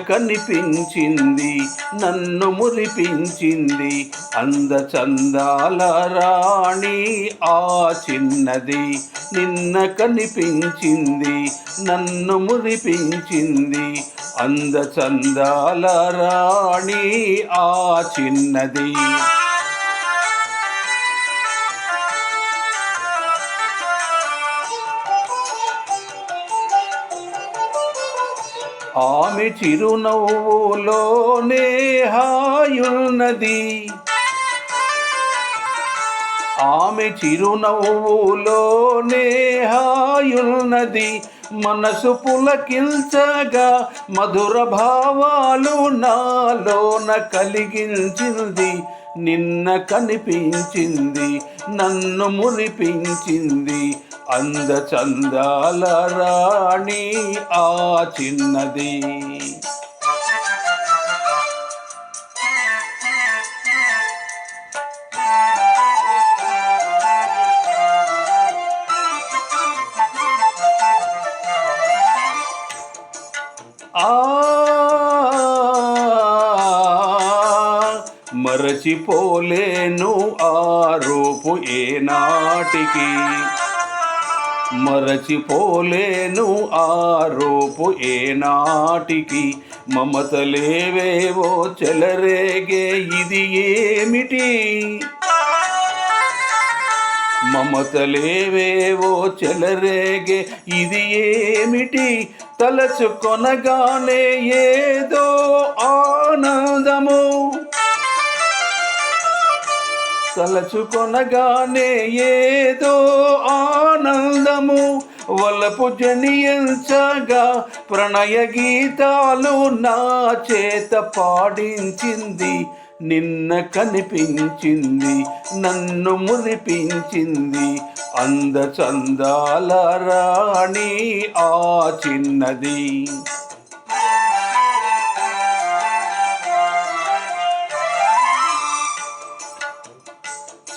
కనిపించింది, నన్ను మురిపించింది. అందచందాల రాణి ఆ చిన్నది. నిన్న కనిపించింది, నన్ను మురిపించింది. అందచందాల రాణి ఆ చిన్నది. ఆమె చిరునవ్వులోనే హాయున్నది. ఆమె చిరునవ్వులోనే హాయున్నది. మనసు పులకించగా మధుర భావాలు నాలోన కలిగించింది. నిన్న కనిపించింది, నన్ను మురిపించింది. అందచందాల రాణి ఆ చిన్నది. మరచిపోలేను ఆ రూపు ఏనాటికి. మరచిపోలేను ఆ రూపు ఏనాటికి. మమతలేవేవో చెలరేగే ఇది ఏమిటి. మమతలేవేవో చెలరేగే ఇది ఏమిటి. తలచుకొనగానే ఏదో ఆనందము. తలచుకొనగానే ఏదో ఆనందము. వలపు జనియంచగా ప్రణయ గీతాలు నా చేత పాడించింది. నిన్న కనిపించింది, నన్ను మురిపించింది. అందచందాల రాణి ఆ చిన్నది.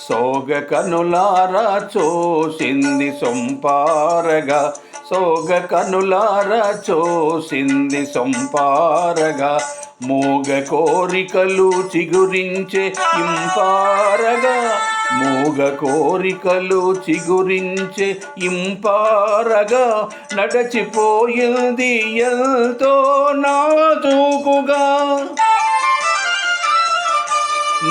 సోగ కనులారా చూసింది సొంపారగా. సోగ కనులారా చూసింది సొంపారగా. మోగ కోరికలు చిగురించే ఇంపారగా. మోగ కోరికలు చిగురించే ఇంపారగా. నడచిపోయింది ఎంతో నాజూకుగా.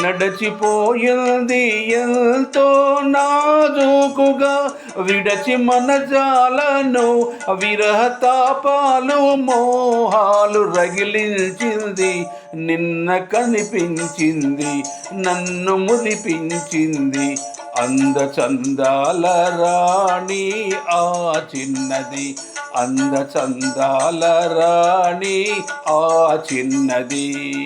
నడచిపోయింది ఎంతో నాజూకుగా. విడచి మనజాలను విరహ తాపాలు మోహాలు రగిలించింది. నిన్న కనిపించింది, నన్ను మురిపించింది. అందచందాల రాణి ఆ చిన్నది. అందచందాల రాణి ఆ చిన్నది.